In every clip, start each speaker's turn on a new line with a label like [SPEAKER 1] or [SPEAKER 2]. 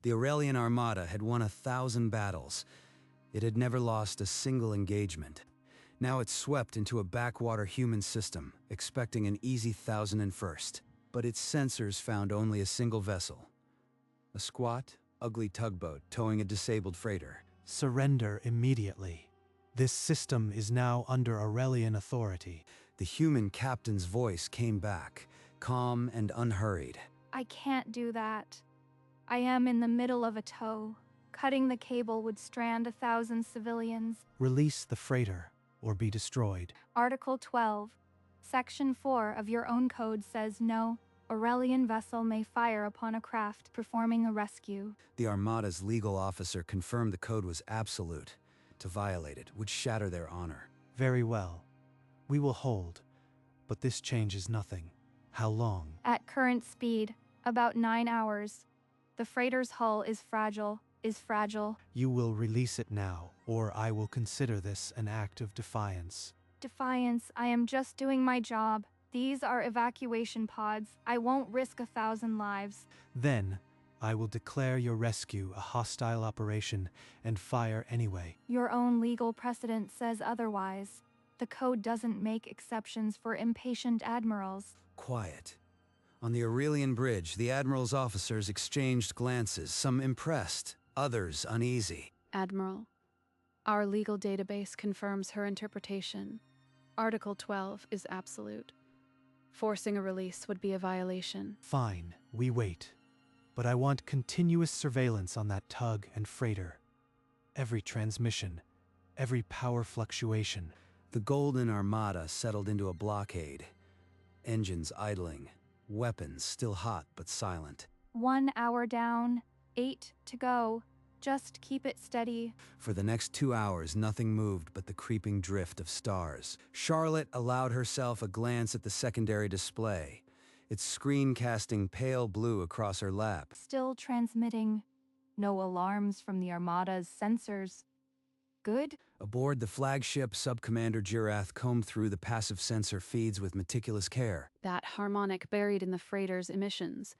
[SPEAKER 1] The Aurelian Armada had won 1,000 battles. It had never lost a single engagement. Now it swept into a backwater human system, expecting an easy 1,001st. But its sensors found only a single vessel. A squat, ugly tugboat towing a disabled freighter.
[SPEAKER 2] Surrender immediately. This system is now under Aurelian authority.
[SPEAKER 1] The human captain's voice came back, calm and unhurried.
[SPEAKER 3] I can't do that. I am in the middle of a tow. Cutting the cable would strand 1,000 civilians.
[SPEAKER 2] Release the freighter, or be destroyed.
[SPEAKER 3] Article 12, Section 4 of your own code says no Aurelian vessel may fire upon a craft performing a rescue.
[SPEAKER 1] The Armada's legal officer confirmed the code was absolute. To violate it would shatter their honor.
[SPEAKER 2] Very well. We will hold, but this changes nothing. How long?
[SPEAKER 3] At current speed, about 9 hours. The freighter's hull is fragile.
[SPEAKER 2] You will release it now, or I will consider this an act of defiance.
[SPEAKER 3] Defiance, I am just doing my job. These are evacuation pods. I won't risk 1,000 lives.
[SPEAKER 2] Then, I will declare your rescue a hostile operation and fire anyway.
[SPEAKER 3] Your own legal precedent says otherwise. The code doesn't make exceptions for impatient admirals.
[SPEAKER 1] Quiet. On the Aurelian bridge, the Admiral's officers exchanged glances, some impressed, others uneasy.
[SPEAKER 4] Admiral, our legal database confirms her interpretation. Article 12 is absolute. Forcing a release would be a violation.
[SPEAKER 2] Fine, we wait. But I want continuous surveillance on that tug and freighter. Every transmission, every power fluctuation.
[SPEAKER 1] The Golden Armada settled into a blockade. Engines idling, weapons still hot but silent.
[SPEAKER 3] 1 hour down, 8 to go. Just keep it steady.
[SPEAKER 1] For the next 2 hours, nothing moved but the creeping drift of stars. Charlotte allowed herself a glance at the secondary display, its screen casting pale blue across her lap.
[SPEAKER 3] Still transmitting. No alarms from the Armada's sensors. Good?
[SPEAKER 1] Aboard the flagship, Subcommander Girath combed through the passive sensor feeds with meticulous care.
[SPEAKER 4] That harmonic buried in the freighter's emissions.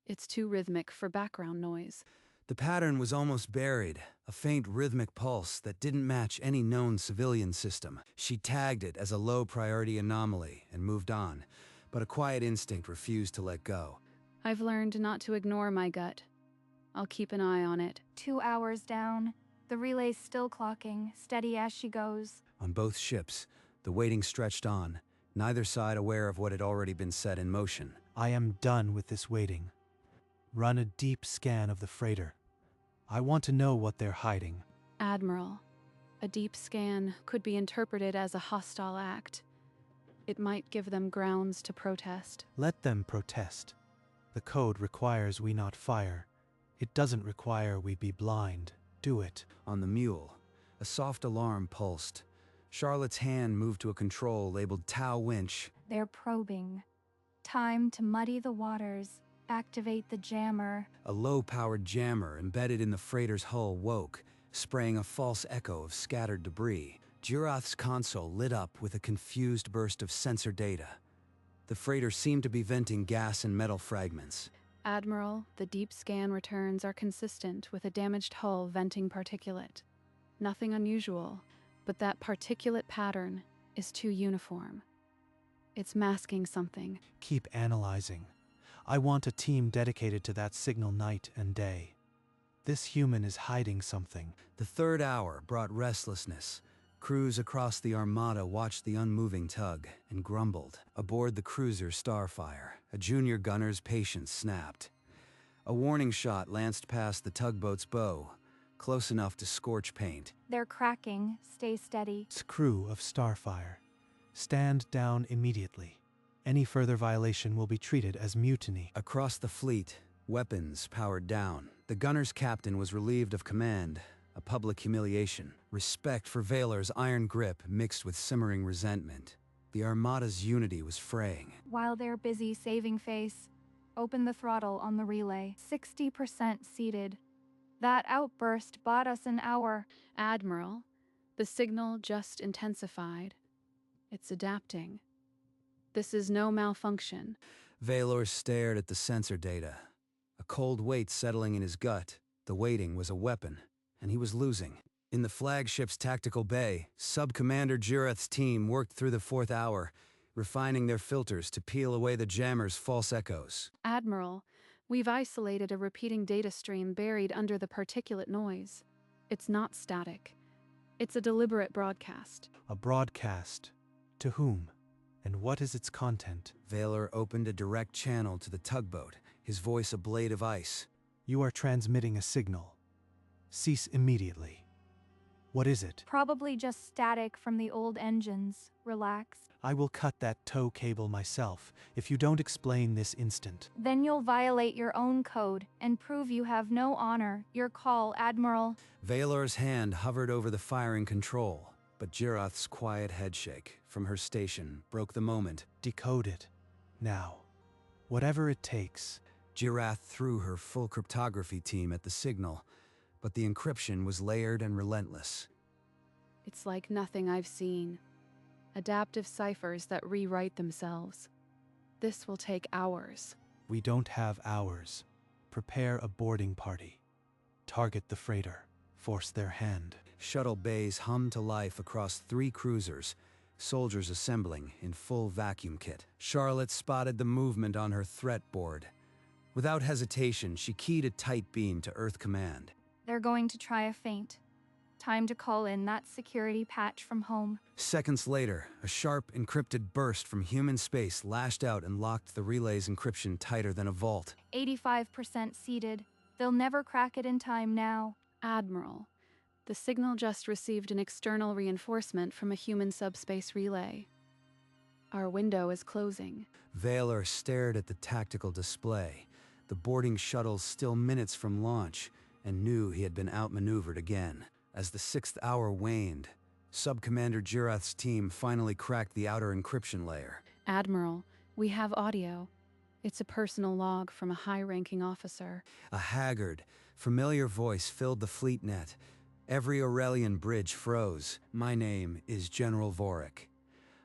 [SPEAKER 4] It's too rhythmic for background noise.
[SPEAKER 1] The pattern was almost buried, a faint rhythmic pulse that didn't match any known civilian system. She tagged it as a low-priority anomaly and moved on, but a quiet instinct refused to let go.
[SPEAKER 4] I've learned not to ignore my gut. I'll keep an eye on it.
[SPEAKER 3] 2 hours down. The relay's still clocking, steady as she goes.
[SPEAKER 1] On both ships, the waiting stretched on, neither side aware of what had already been set in motion.
[SPEAKER 2] I am done with this waiting. Run a deep scan of the freighter. I want to know what they're hiding.
[SPEAKER 4] Admiral, a deep scan could be interpreted as a hostile act. It might give them grounds to protest.
[SPEAKER 2] Let them protest. The code requires we not fire. It doesn't require we be blind. Do it.
[SPEAKER 1] On the mule, a soft alarm pulsed. Charlotte's hand moved to a control labeled Tau Winch.
[SPEAKER 3] They're probing. Time to muddy the waters. Activate the jammer.
[SPEAKER 1] A low-powered jammer embedded in the freighter's hull woke, spraying a false echo of scattered debris. Girath's console lit up with a confused burst of sensor data. The freighter seemed to be venting gas and metal fragments.
[SPEAKER 4] Admiral, the deep scan returns are consistent with a damaged hull venting particulate. Nothing unusual, but that particulate pattern is too uniform. It's masking something.
[SPEAKER 2] Keep analyzing. I want a team dedicated to that signal night and day. This human is hiding something.
[SPEAKER 1] The third hour brought restlessness. Crews across the Armada watched the unmoving tug and grumbled. Aboard the cruiser Starfire, a junior gunner's patience snapped. A warning shot lanced past the tugboat's bow, close enough to scorch paint.
[SPEAKER 3] They're cracking. Stay steady.
[SPEAKER 2] Crew of Starfire, stand down immediately. Any further violation will be treated as mutiny.
[SPEAKER 1] Across the fleet, weapons powered down. The gunner's captain was relieved of command, a public humiliation. Respect for Valor's iron grip mixed with simmering resentment. The Armada's unity was fraying.
[SPEAKER 3] While they're busy saving face, open the throttle on the relay. 60% seated. That outburst bought us an hour.
[SPEAKER 4] Admiral, the signal just intensified. It's adapting. This is no malfunction.
[SPEAKER 1] Valor stared at the sensor data, a cold weight settling in his gut. The waiting was a weapon, and he was losing. In the flagship's tactical bay, Sub-Commander Jireth's team worked through the 4th hour, refining their filters to peel away the jammer's false echoes.
[SPEAKER 4] Admiral, we've isolated a repeating data stream buried under the particulate noise. It's not static. It's a deliberate broadcast.
[SPEAKER 2] A broadcast? To whom? And what is its content?
[SPEAKER 1] Valor opened a direct channel to the tugboat, his voice a blade of ice.
[SPEAKER 2] You are transmitting a signal. Cease immediately. What is it?
[SPEAKER 3] Probably just static from the old engines. Relax.
[SPEAKER 2] I will cut that tow cable myself if you don't explain this instant.
[SPEAKER 3] Then you'll violate your own code and prove you have no honor. Your call, Admiral.
[SPEAKER 1] Valor's hand hovered over the firing control, but Jireth's quiet headshake from her station broke the moment.
[SPEAKER 2] Decode it. Now. Whatever it takes.
[SPEAKER 1] Jireth threw her full cryptography team at the signal, but the encryption was layered and relentless.
[SPEAKER 4] It's like nothing I've seen. Adaptive ciphers that rewrite themselves. This will take hours.
[SPEAKER 2] We don't have hours. Prepare a boarding party. Target the freighter. Force their hand.
[SPEAKER 1] Shuttle bays hummed to life across 3 cruisers, soldiers assembling in full vacuum kit. Charlotte spotted the movement on her threat board. Without hesitation, she keyed a tight beam to Earth Command.
[SPEAKER 3] They're going to try a feint. Time to call in that security patch from home.
[SPEAKER 1] Seconds later, a sharp, encrypted burst from human space lashed out and locked the relay's encryption tighter than a vault.
[SPEAKER 3] 85% seeded. They'll never crack it in time now.
[SPEAKER 4] Admiral, the signal just received an external reinforcement from a human subspace relay. Our window is closing.
[SPEAKER 1] Valor stared at the tactical display, the boarding shuttle still minutes from launch, and knew he had been outmaneuvered again. As the 6th hour waned, Sub-Commander Jireth's team finally cracked the outer encryption layer.
[SPEAKER 4] Admiral, we have audio. It's a personal log from a high-ranking officer.
[SPEAKER 1] A haggard, familiar voice filled the fleet net. Every Aurelian bridge froze. My name is General Vorik.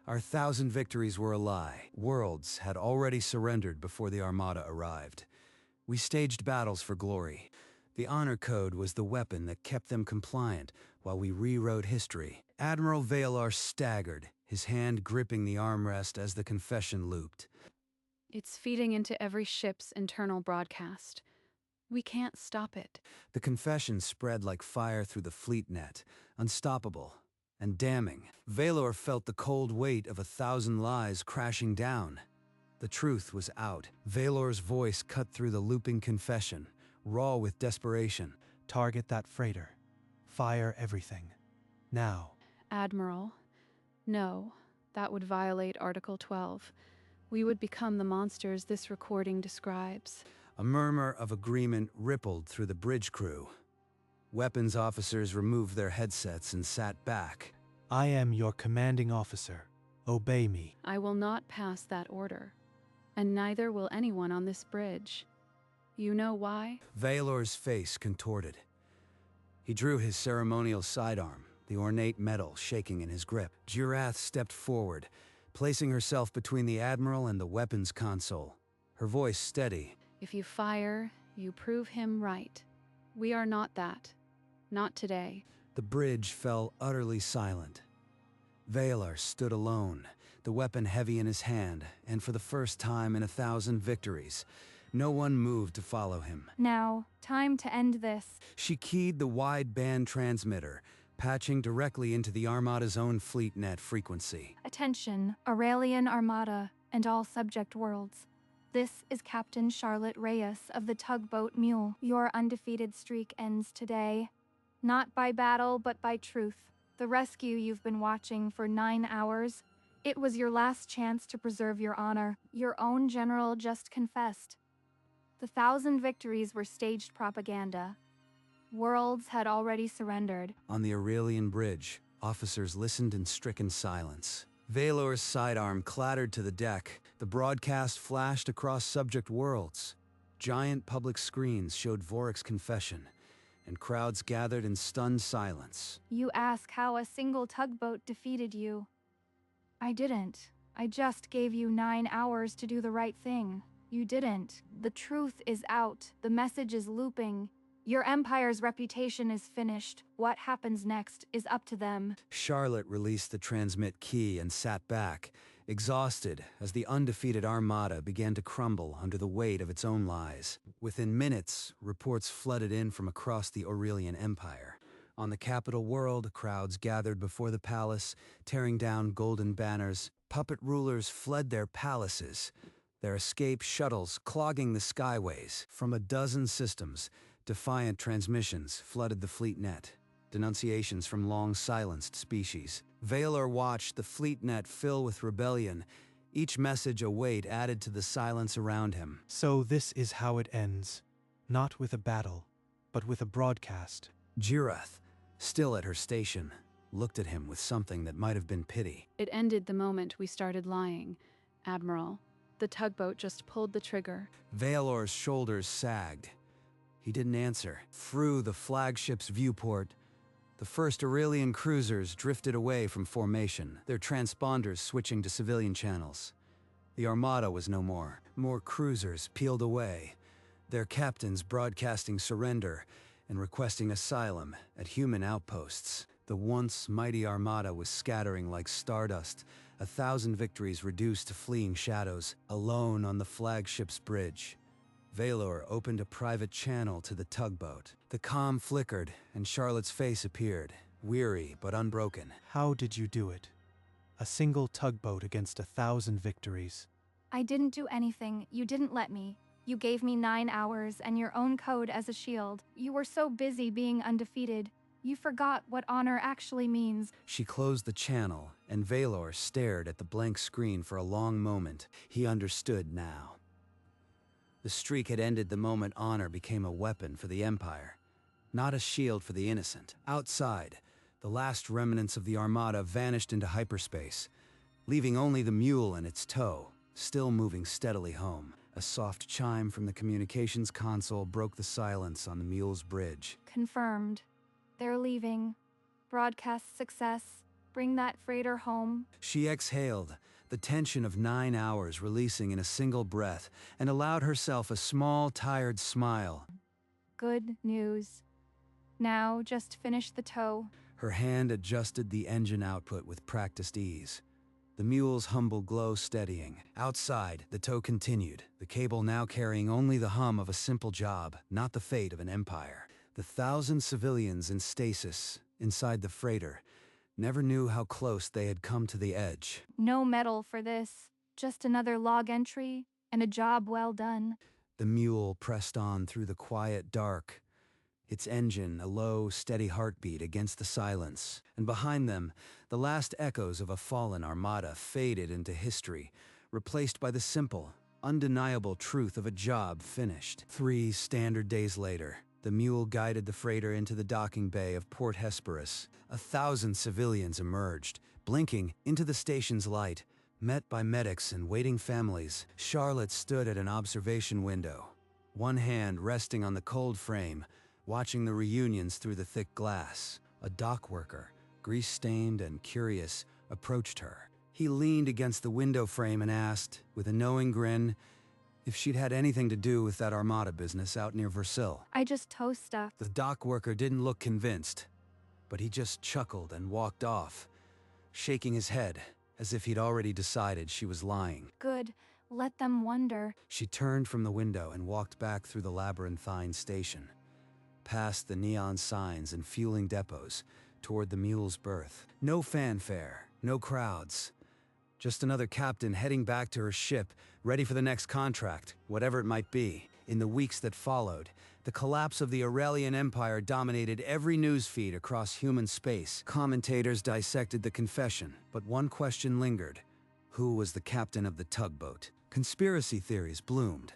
[SPEAKER 1] Our 1,000 victories were a lie. Worlds had already surrendered before the Armada arrived. We staged battles for glory. The honor code was the weapon that kept them compliant while we rewrote history. Admiral Valar staggered, his hand gripping the armrest as the confession looped.
[SPEAKER 4] It's feeding into every ship's internal broadcast. We can't stop it.
[SPEAKER 1] The confession spread like fire through the fleet net, unstoppable and damning. Valor felt the cold weight of 1,000 lies crashing down. The truth was out. Valor's voice cut through the looping confession, raw with desperation.
[SPEAKER 2] Target that freighter. Fire everything. Now.
[SPEAKER 4] Admiral, no, that would violate Article 12. We would become the monsters this recording describes.
[SPEAKER 1] A murmur of agreement rippled through the bridge crew. Weapons officers removed their headsets and sat back.
[SPEAKER 2] I am your commanding officer. Obey me.
[SPEAKER 4] I will not pass that order, and neither will anyone on this bridge. You know why?
[SPEAKER 1] Valor's face contorted. He drew his ceremonial sidearm, the ornate metal shaking in his grip. Jireth stepped forward, placing herself between the Admiral and the weapons console, her voice steady.
[SPEAKER 4] If you fire, you prove him right. We are not that. Not today.
[SPEAKER 1] The bridge fell utterly silent. Valor stood alone, the weapon heavy in his hand, and for the first time in 1,000 victories, no one moved to follow him.
[SPEAKER 3] Now, time to end this.
[SPEAKER 1] She keyed the wideband transmitter, patching directly into the Armada's own fleet net frequency.
[SPEAKER 3] Attention, Aurelian Armada, and all subject worlds. This is Captain Charlotte Reyes of the Tugboat Mule. Your undefeated streak ends today. Not by battle, but by truth. The rescue you've been watching for 9 hours. It was your last chance to preserve your honor. Your own general just confessed. The 1,000 victories were staged propaganda. Worlds had already surrendered.
[SPEAKER 1] On the Aurelian bridge, officers listened in stricken silence. Valor's sidearm clattered to the deck. The broadcast flashed across subject worlds. Giant public screens showed Vorik's confession, and crowds gathered in stunned silence.
[SPEAKER 3] You ask how a single tugboat defeated you. I didn't. I just gave you 9 hours to do the right thing. You didn't. The truth is out. The message is looping. Your empire's reputation is finished. What happens next is up to them.
[SPEAKER 1] Charlotte released the transmit key and sat back, exhausted as the undefeated Armada began to crumble under the weight of its own lies. Within minutes, reports flooded in from across the Aurelian Empire. On the capital world, crowds gathered before the palace, tearing down golden banners. Puppet rulers fled their palaces, their escape shuttles clogging the skyways. From a dozen systems, defiant transmissions flooded the fleet net. Denunciations from long-silenced species. Valor watched the fleet net fill with rebellion, each message a weight added to the silence around him.
[SPEAKER 2] So this is how it ends. Not with a battle, but with a broadcast.
[SPEAKER 1] Jirath, still at her station, looked at him with something that might have been pity.
[SPEAKER 4] It ended the moment we started lying, Admiral. The tugboat just pulled the trigger.
[SPEAKER 1] Valor's shoulders sagged. He didn't answer. Through the flagship's viewport, the first Aurelian cruisers drifted away from formation, their transponders switching to civilian channels. The Armada was no more. More cruisers peeled away, their captains broadcasting surrender and requesting asylum at human outposts. The once mighty Armada was scattering like stardust, 1,000 victories reduced to fleeing shadows, alone on the flagship's bridge. Valor opened a private channel to the tugboat. The comm flickered, and Charlotte's face appeared, weary but unbroken.
[SPEAKER 2] How did you do it? A single tugboat against 1,000 victories.
[SPEAKER 3] I didn't do anything. You didn't let me. You gave me 9 hours and your own code as a shield. You were so busy being undefeated. You forgot what honor actually means.
[SPEAKER 1] She closed the channel, and Valor stared at the blank screen for a long moment. He understood now. The streak had ended the moment honor became a weapon for the Empire, not a shield for the innocent. Outside, the last remnants of the Armada vanished into hyperspace, leaving only the mule and its tow, still moving steadily home. A soft chime from the communications console broke the silence on the mule's bridge.
[SPEAKER 3] Confirmed. They're leaving. Broadcast success. Bring that freighter home.
[SPEAKER 1] She exhaled, the tension of 9 hours releasing in a single breath, and allowed herself a small, tired smile.
[SPEAKER 3] Good news. Now just finish the tow.
[SPEAKER 1] Her hand adjusted the engine output with practiced ease, the mule's humble glow steadying. Outside, the tow continued, the cable now carrying only the hum of a simple job, not the fate of an empire. The 1,000 civilians in stasis, inside the freighter, never knew how close they had come to the edge.
[SPEAKER 3] No medal for this. Just another log entry and a job well done.
[SPEAKER 1] The mule pressed on through the quiet dark, its engine a low, steady heartbeat against the silence. And behind them, the last echoes of a fallen Armada faded into history, replaced by the simple, undeniable truth of a job finished. 3 standard days later, the mule guided the freighter into the docking bay of Port Hesperus. 1,000 civilians emerged, blinking into the station's light, met by medics and waiting families. Charlotte stood at an observation window, one hand resting on the cold frame, watching the reunions through the thick glass. A dock worker, grease-stained and curious, approached her. He leaned against the window frame and asked, with a knowing grin, if she'd had anything to do with that Armada business out near Versailles.
[SPEAKER 3] I just tow stuff.
[SPEAKER 1] The dock worker didn't look convinced, but he just chuckled and walked off, shaking his head as if he'd already decided she was lying.
[SPEAKER 3] Good. Let them wonder.
[SPEAKER 1] She turned from the window and walked back through the labyrinthine station, past the neon signs and fueling depots, toward the mule's berth. No fanfare, no crowds. Just another captain heading back to her ship, ready for the next contract, whatever it might be. In the weeks that followed, the collapse of the Aurelian Empire dominated every news feed across human space. Commentators dissected the confession, but one question lingered. Who was the captain of the tugboat? Conspiracy theories bloomed.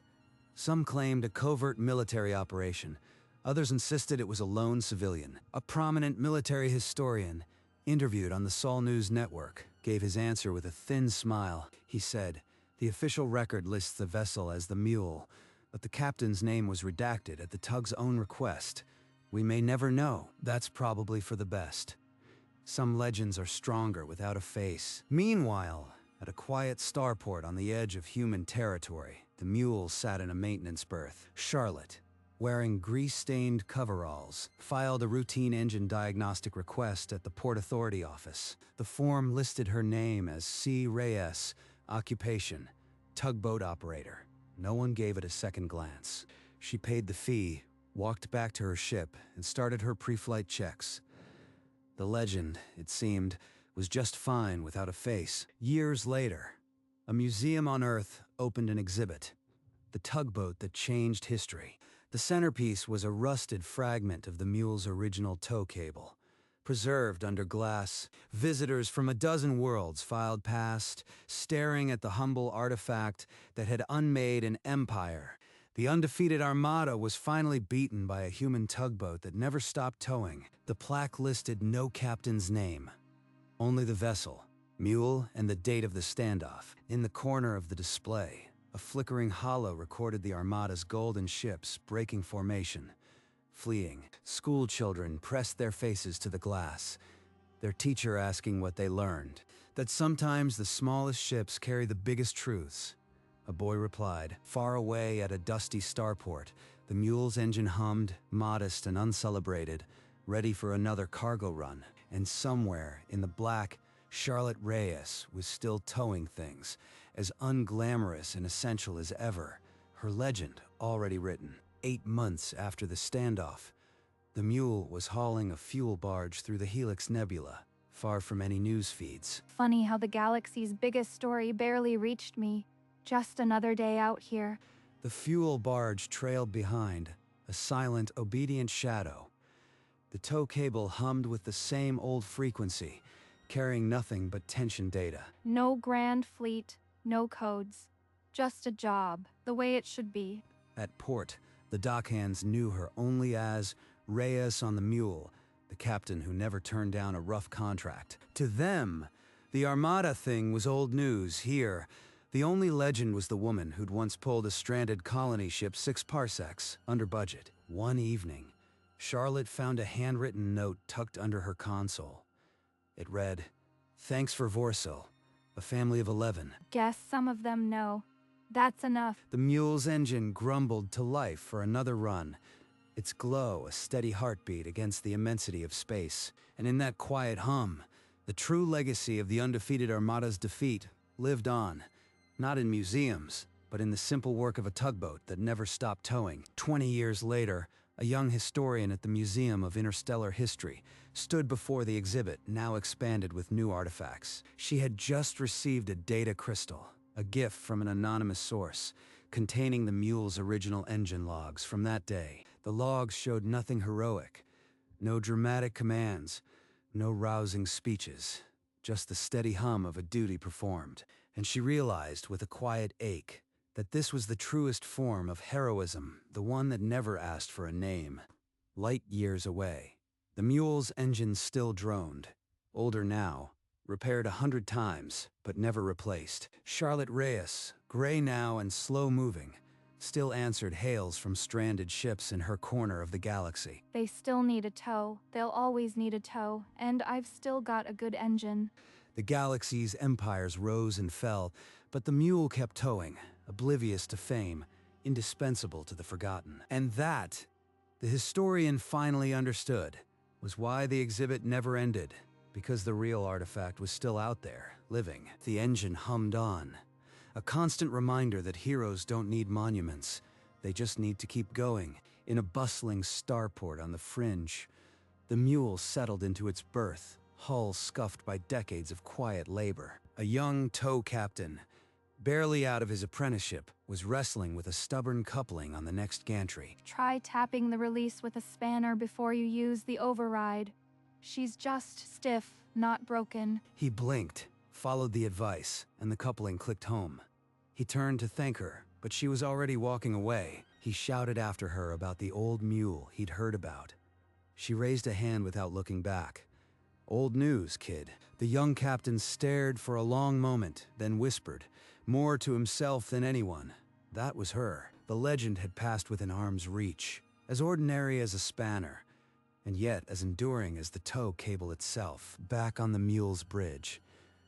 [SPEAKER 1] Some claimed a covert military operation. Others insisted it was a lone civilian. A prominent military historian, interviewed on the Sol News network, gave his answer with a thin smile. He said, the official record lists the vessel as the Mule, but the captain's name was redacted at the tug's own request. We may never know. That's probably for the best. Some legends are stronger without a face. Meanwhile, at a quiet starport on the edge of human territory, the Mule sat in a maintenance berth. Charlotte, wearing grease-stained coveralls, filed a routine engine diagnostic request at the Port Authority office. The form listed her name as C. Reyes, occupation, tugboat operator. No one gave it a second glance. She paid the fee, walked back to her ship, and started her pre-flight checks. The legend, it seemed, was just fine without a face. Years later, a museum on Earth opened an exhibit, the tugboat that changed history. The centerpiece was a rusted fragment of the mule's original tow cable, preserved under glass. Visitors from a dozen worlds filed past, staring at the humble artifact that had unmade an empire. The undefeated Armada was finally beaten by a human tugboat that never stopped towing. The plaque listed no captain's name, only the vessel, mule, and the date of the standoff. In the corner of the display, a flickering hollow recorded the Armada's golden ships breaking formation, fleeing. School children pressed their faces to the glass, their teacher asking what they learned. That sometimes the smallest ships carry the biggest truths. A boy replied. Far away at a dusty starport, the mule's engine hummed, modest and uncelebrated, ready for another cargo run. And somewhere in the black, Charlotte Reyes was still towing things, as unglamorous and essential as ever, her legend already written. 8 months after the standoff, the mule was hauling a fuel barge through the Helix Nebula, far from any news feeds.
[SPEAKER 3] Funny how the galaxy's biggest story barely reached me. Just another day out here.
[SPEAKER 1] The fuel barge trailed behind, a silent, obedient shadow. The tow cable hummed with the same old frequency, carrying nothing but tension data.
[SPEAKER 3] No grand fleet, no codes. Just a job, the way it should be.
[SPEAKER 1] At port, the dockhands knew her only as Reyes on the mule, the captain who never turned down a rough contract. To them, the Armada thing was old news. Here, the only legend was the woman who'd once pulled a stranded colony ship 6 parsecs, under budget. One evening, Charlotte found a handwritten note tucked under her console. It read, "Thanks for Vorsil, a family of 11.
[SPEAKER 3] Guess some of them know. That's enough.
[SPEAKER 1] The mule's engine grumbled to life for another run, its glow a steady heartbeat against the immensity of space. And in that quiet hum, the true legacy of the undefeated Armada's defeat lived on. Not in museums, but in the simple work of a tugboat that never stopped towing. 20 years later, a young historian at the Museum of Interstellar History stood before the exhibit, now expanded with new artifacts. She had just received a data crystal, a gift from an anonymous source, containing the mule's original engine logs from that day. The logs showed nothing heroic, no dramatic commands, no rousing speeches, just the steady hum of a duty performed. And she realized with a quiet ache that this was the truest form of heroism, the one that never asked for a name. Light years away, the mule's engine still droned, older now, repaired 100 times, but never replaced. Charlotte Reyes, gray now and slow-moving, still answered hails from stranded ships in her corner of the galaxy.
[SPEAKER 3] They still need a tow. They'll always need a tow. And I've still got a good engine.
[SPEAKER 1] The galaxy's empires rose and fell, but the mule kept towing, oblivious to fame, indispensable to the forgotten. And that, the historian finally understood, was why the exhibit never ended, because the real artifact was still out there, living. The engine hummed on, a constant reminder that heroes don't need monuments, they just need to keep going. In a bustling starport on the fringe, the mule settled into its berth, hull scuffed by decades of quiet labor. A young tow captain, barely out of his apprenticeship, was wrestling with a stubborn coupling on the next gantry.
[SPEAKER 3] Try tapping the release with a spanner before you use the override. She's just stiff, not broken.
[SPEAKER 1] He blinked, followed the advice, and the coupling clicked home. He turned to thank her, but she was already walking away. He shouted after her about the old mule he'd heard about. She raised a hand without looking back. "Old news, kid." The young captain stared for a long moment, then whispered, more to himself than anyone. That was her. The legend had passed within arm's reach, as ordinary as a spanner, and yet as enduring as the tow cable itself. Back on the mule's bridge,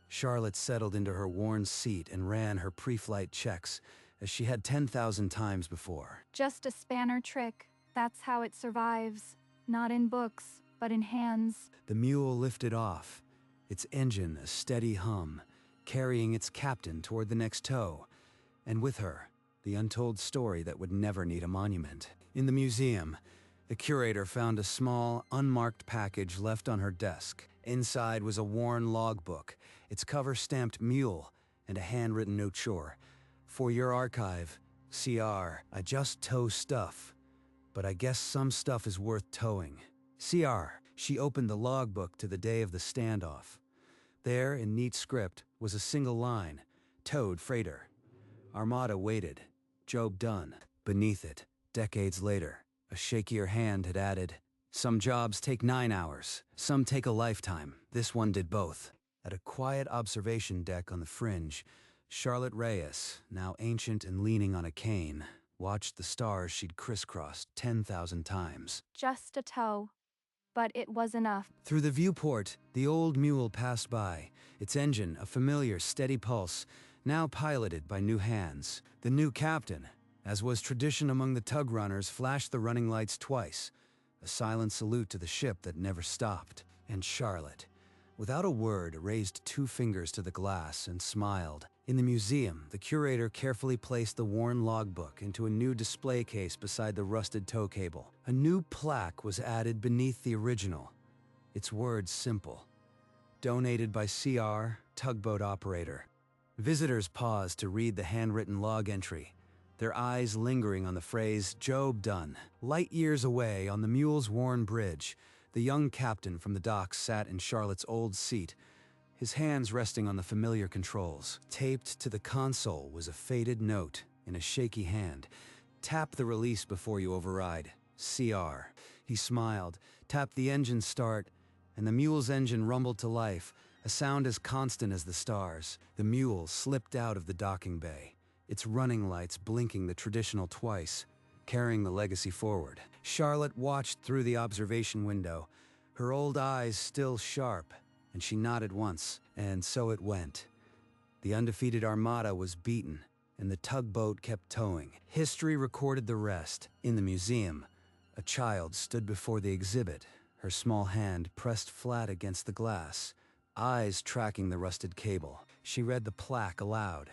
[SPEAKER 1] Charlotte settled into her worn seat and ran her pre-flight checks, as she had 10,000 times before.
[SPEAKER 3] Just a spanner trick. That's how it survives. Not in books, but in hands.
[SPEAKER 1] The mule lifted off, its engine a steady hum, carrying its captain toward the next tow, and with her, the untold story that would never need a monument. In the museum, the curator found a small, unmarked package left on her desk. Inside was a worn logbook, its cover stamped Mule, and a handwritten note shore. For your archive, CR, I just tow stuff, but I guess some stuff is worth towing. CR, she opened the logbook to the day of the standoff. There, in neat script, was a single line, towed freighter. Armada waited, job done. Beneath it, decades later, a shakier hand had added, some jobs take 9 hours, some take a lifetime. This one did both. At a quiet observation deck on the fringe, Charlotte Reyes, now ancient and leaning on a cane, watched the stars she'd crisscrossed 10,000 times.
[SPEAKER 3] Just a tow. But it was enough.
[SPEAKER 1] Through the viewport, the old mule passed by, its engine a familiar, steady pulse, now piloted by new hands. The new captain, as was tradition among the tug runners, flashed the running lights twice, a silent salute to the ship that never stopped. And Charlotte, without a word, raised 2 fingers to the glass and smiled. In the museum, the curator carefully placed the worn logbook into a new display case beside the rusted tow cable. A new plaque was added beneath the original, its words simple. Donated by CR, tugboat operator. Visitors paused to read the handwritten log entry, their eyes lingering on the phrase, job done. Light years away on the mule's worn bridge, the young captain from the docks sat in Charlotte's old seat, his hands resting on the familiar controls. Taped to the console was a faded note in a shaky hand. Tap the release before you override. CR. He smiled, tapped the engine start, and the mule's engine rumbled to life, a sound as constant as the stars. The mule slipped out of the docking bay, its running lights blinking the traditional twice, carrying the legacy forward. Charlotte watched through the observation window, her old eyes still sharp, and she nodded once, and so it went. The undefeated Armada was beaten, and the tugboat kept towing. History recorded the rest. In the museum, a child stood before the exhibit, her small hand pressed flat against the glass, eyes tracking the rusted cable. She read the plaque aloud.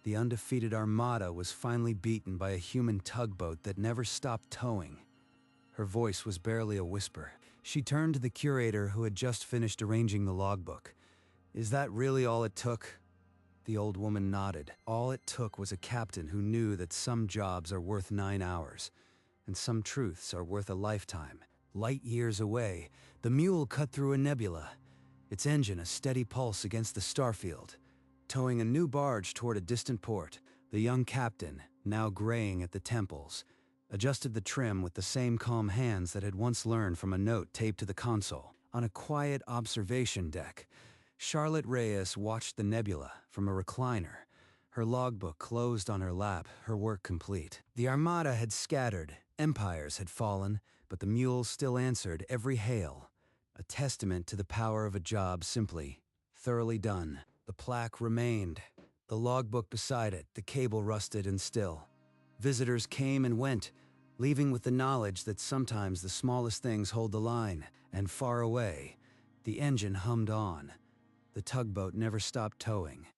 [SPEAKER 1] The undefeated Armada was finally beaten by a human tugboat that never stopped towing. Her voice was barely a whisper. She turned to the curator who had just finished arranging the logbook. Is that really all it took? The old woman nodded. All it took was a captain who knew that some jobs are worth 9 hours, and some truths are worth a lifetime. Light years away, the mule cut through a nebula, its engine a steady pulse against the starfield, towing a new barge toward a distant port. The young captain, now graying at the temples, adjusted the trim with the same calm hands that had once learned from a note taped to the console. On a quiet observation deck, Charlotte Reyes watched the nebula from a recliner, her logbook closed on her lap, her work complete. The Armada had scattered, empires had fallen, but the mule still answered every hail, a testament to the power of a job simply, thoroughly done. The plaque remained, the logbook beside it, the cable rusted and still. Visitors came and went, leaving with the knowledge that sometimes the smallest things hold the line. And far away, the engine hummed on. The tugboat never stopped towing.